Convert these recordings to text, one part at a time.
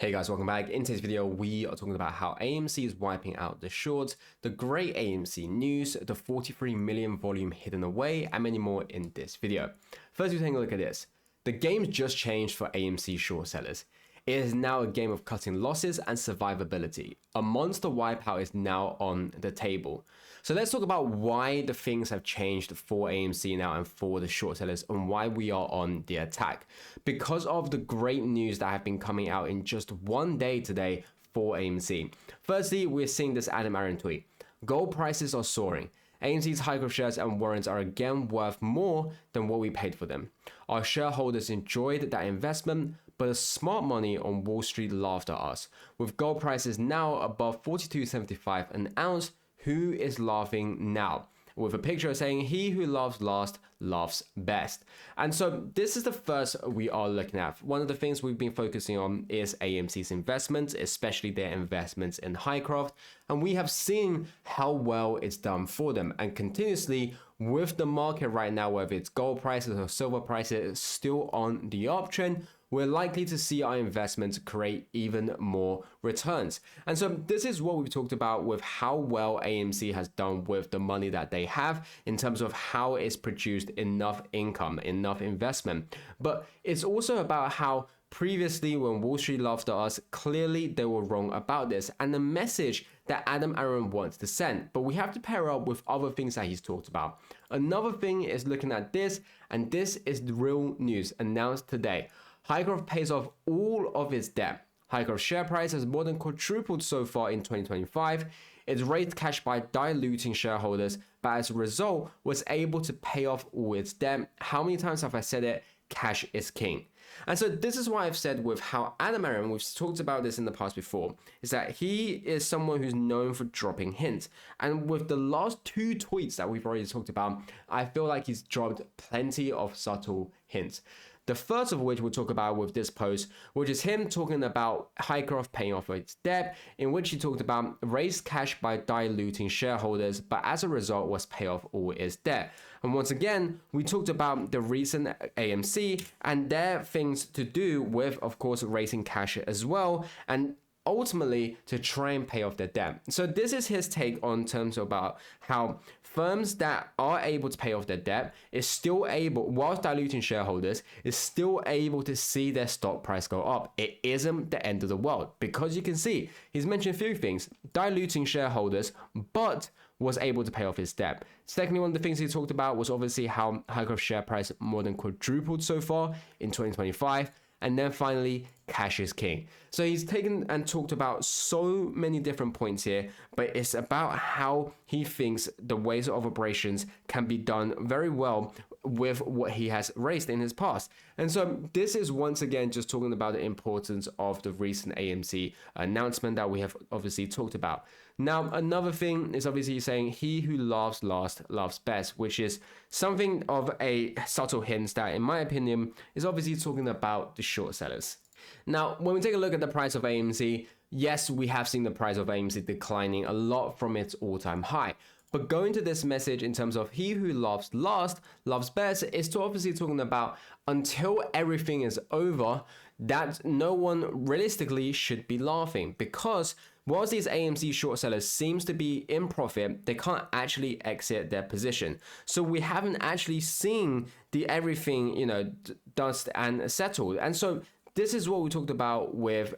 Hey guys, welcome back. In today's video, we are talking about how AMC is wiping out the shorts, the great AMC news, the 43 million volume hidden away, and many more in this video. First, we're taking a look at this. The game's just changed for AMC short sellers. It is now a game of cutting losses and survivability. A monster wipeout is now on the table. So let's talk about why the things have changed for AMC now and for the short sellers and why we are on the attack. Because of the great news that have been coming out in just one day today for AMC. Firstly, we're seeing this Adam Aaron tweet. Gold prices are soaring. AMC's high growth shares and warrants are again worth more than what we paid for them. Our shareholders enjoyed that investment, but the smart money on Wall Street laughed at us. With gold prices now above $42.75 an ounce, who is laughing now? With a picture saying, he who laughs last laughs best. And so this is the first we are looking at. One of the things we've been focusing on is AMC's investments, especially their investments in Highcroft. And we have seen how well it's done for them. And continuously with the market right now, whether it's gold prices or silver prices still on the uptrend, we're likely to see our investments create even more returns. And so this is what we've talked about with how well AMC has done with the money that they have in terms of how it's produced enough income, enough investment. But it's also about how previously when Wall Street laughed at us, clearly they were wrong about this and the message that Adam Aaron wants to send. But we have to pair up with other things that he's talked about. Another thing is looking at this, and this is the real news announced today. Highcroft pays off all of its debt. Highcroft's share price has more than quadrupled so far in 2025. It's raised cash by diluting shareholders, but as a result, was able to pay off all its debt. How many times have I said it? Cash is king. And so this is why I've said with how Adam Aaron, we've talked about this in the past before, is that he is someone who's known for dropping hints. And with the last two tweets that we've already talked about, I feel like he's dropped plenty of subtle hints. The first of which we'll talk about with this post, which is him talking about Highcroft paying off its debt, in which he talked about raised cash by diluting shareholders, but as a result was pay off all its debt. And once again, we talked about the recent AMC and their things to do with, of course, raising cash as well, and ultimately to try and pay off their debt. So this is his take on terms about how firms that are able to pay off their debt is still able, whilst diluting shareholders, is still able to see their stock price go up. It isn't the end of the world, because you can see he's mentioned a few things: diluting shareholders, but was able to pay off his debt. Secondly, one of the things he talked about was obviously how Highcroft's share price more than quadrupled so far in 2025. And then finally, cash is king. So he's taken and talked about so many different points here, but it's about how he thinks the ways of operations can be done very well with what he has raised in his past. And so this is once again just talking about the importance of the recent AMC announcement that we have obviously talked about. Now, another thing is obviously saying he who laughs last laughs best, which is something of a subtle hint that, in my opinion, is obviously talking about the short sellers. Now, when we take a look at the price of AMC, yes, we have seen the price of AMC declining a lot from its all-time high. But going to this message in terms of he who laughs last laughs best is to obviously talking about until everything is over, that no one realistically should be laughing, because whilst these AMC short sellers seems to be in profit, they can't actually exit their position. So we haven't actually seen the everything, dust and settled. And so this is what we talked about with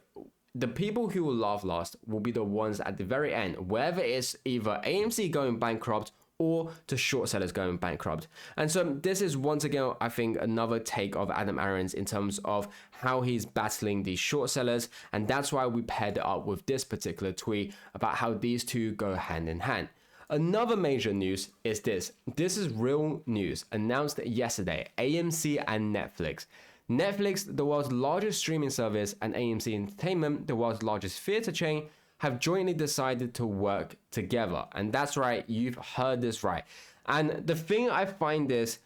the people who will laugh last will be the ones at the very end, whether it's either AMC going bankrupt or to short sellers going bankrupt. And so this is once again, I think, another take of Adam Aaron's in terms of how he's battling these short sellers. And that's why we paired it up with this particular tweet about how these two go hand in hand. Another major news is this. This is real news announced yesterday, AMC and Netflix. Netflix, the world's largest streaming service, and AMC Entertainment, the world's largest theater chain, have jointly decided to work together. And that's right, you've heard this right. And the thing I find is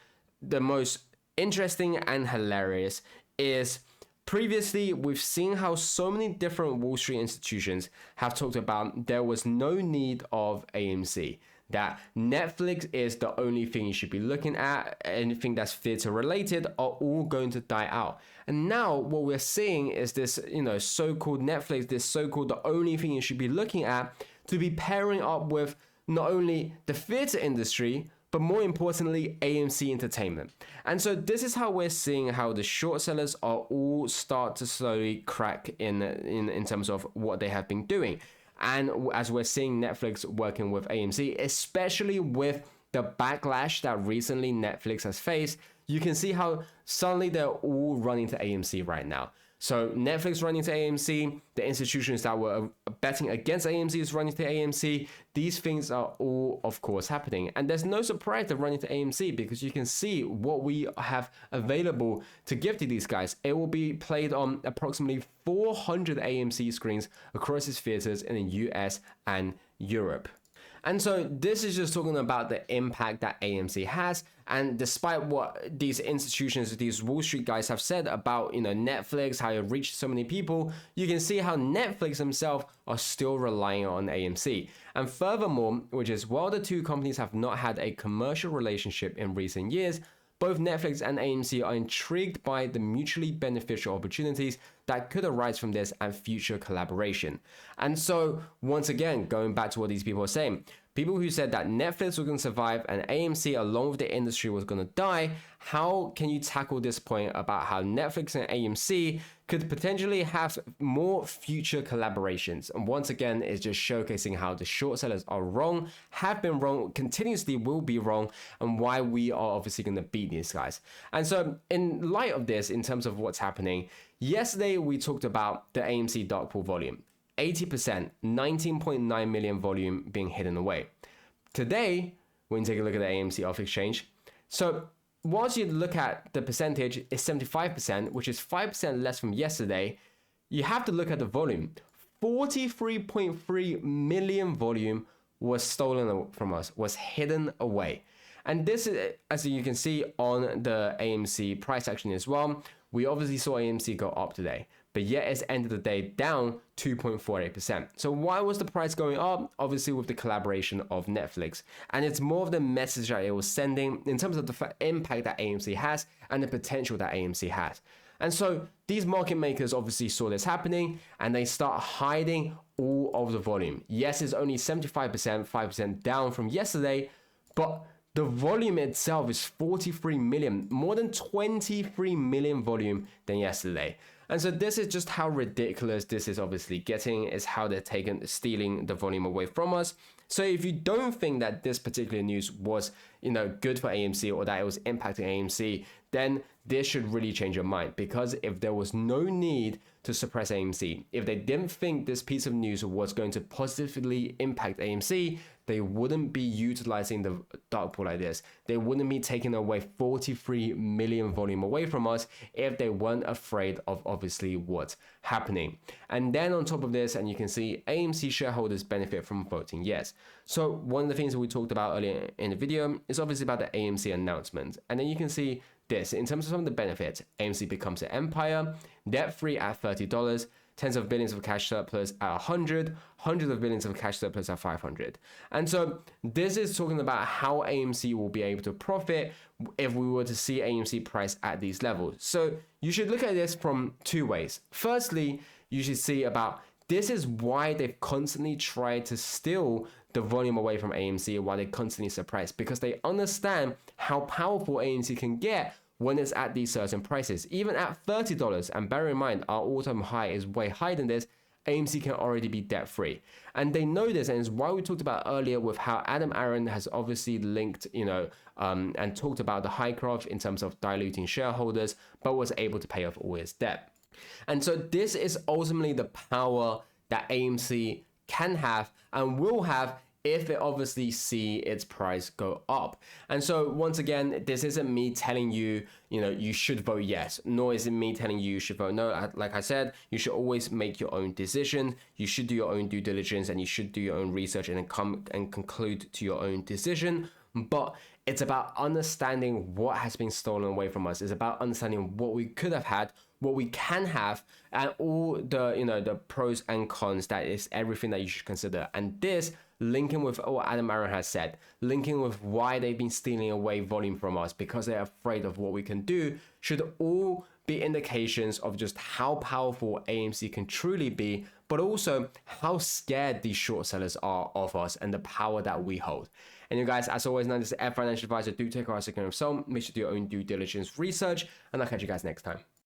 the most interesting and hilarious is previously we've seen how so many different Wall Street institutions have talked about there was no need of AMC. that Netflix is the only thing you should be looking at. Anything that's theater related are all going to die out. And now what we're seeing is this, so-called Netflix, this so-called the only thing you should be looking at, to be pairing up with not only the theater industry, but more importantly, AMC Entertainment. And so this is how we're seeing how the short sellers are all start to slowly crack in terms of what they have been doing. And as we're seeing Netflix working with AMC, especially with the backlash that recently Netflix has faced, you can see how suddenly they're all running to AMC right now. So Netflix running to AMC, the institutions that were betting against AMC is running to AMC. These things are all, of course, happening. And there's no surprise they're running to AMC because you can see what we have available to give to these guys. It will be played on approximately 400 AMC screens across its theaters in the US and Europe. And so this is just talking about the impact that AMC has. And despite what these institutions, these Wall Street guys have said about, Netflix, how it reached so many people, you can see how Netflix themselves are still relying on AMC. And furthermore, which is while the two companies have not had a commercial relationship in recent years, both Netflix and AMC are intrigued by the mutually beneficial opportunities that could arise from this and future collaboration. And so, once again, going back to what these people are saying, people who said that Netflix was going to survive and AMC along with the industry was going to die, how can you tackle this point about how Netflix and AMC could potentially have more future collaborations? And once again, it's just showcasing how the short sellers are wrong, have been wrong, continuously will be wrong, and why we are obviously going to beat these guys. And so in light of this, in terms of what's happening, yesterday we talked about the AMC dark pool volume. 80%, 19.9 million volume being hidden away. Today, when you take a look at the AMC off exchange, so once you look at the percentage, it's 75%, which is 5% less from yesterday. You have to look at the volume. 43.3 million volume was stolen from us, was hidden away. And this is, as you can see on the AMC price action as well, we obviously saw AMC go up today, but yet it's ended the day down 2.48%. So why was the price going up? Obviously with the collaboration of Netflix. And it's more of the message that it was sending in terms of the impact that AMC has and the potential that AMC has. And so these market makers obviously saw this happening and they start hiding all of the volume. Yes, it's only 75%, 5% down from yesterday, but the volume itself is 43 million, more than 23 million volume than yesterday. And so this is just how ridiculous this is obviously getting, is how they're stealing the volume away from us. So if you don't think that this particular news was, good for AMC or that it was impacting AMC, then this should really change your mind, because if there was no need to suppress AMC, if they didn't think this piece of news was going to positively impact AMC, they wouldn't be utilizing the dark pool like this. They wouldn't be taking away 43 million volume away from us if they weren't afraid of obviously what's happening. And then on top of this, and you can see AMC shareholders benefit from voting yes. So one of the things that we talked about earlier in the video is obviously about the AMC announcement. And then you can see this, in terms of some of the benefits, AMC becomes an empire, debt-free at $30, tens of billions of cash surplus at 100, hundreds of billions of cash surplus at 500. And so this is talking about how AMC will be able to profit if we were to see AMC price at these levels. So you should look at this from two ways. Firstly, you should see about this is why they've constantly tried to steal the volume away from AMC, why they constantly suppress, because they understand how powerful AMC can get when it's at these certain prices. Even at $30, and bear in mind, our all-time high is way higher than this, AMC can already be debt-free. And they know this, and it's why we talked about earlier with how Adam Aaron has obviously linked, and talked about the Hycroft in terms of diluting shareholders, but was able to pay off all his debt. And so this is ultimately the power that AMC can have and will have if it obviously see its price go up. And so once again, this isn't me telling you, you should vote yes, nor is it me telling you should vote no. Like I said, you should always make your own decision. You should do your own due diligence and you should do your own research and then come and conclude to your own decision. But it's about understanding what has been stolen away from us. It's about understanding what we could have had, what we can have, and all the, the pros and cons. That is everything that you should consider. And this linking with what Adam Aaron has said, linking with why they've been stealing away volume from us because they're afraid of what we can do, should all be indications of just how powerful AMC can truly be, but also how scared these short sellers are of us and the power that we hold. And you guys, as always, now this is a financial advisor. Do take our second of some. Make sure to do your own due diligence research, and I'll catch you guys next time.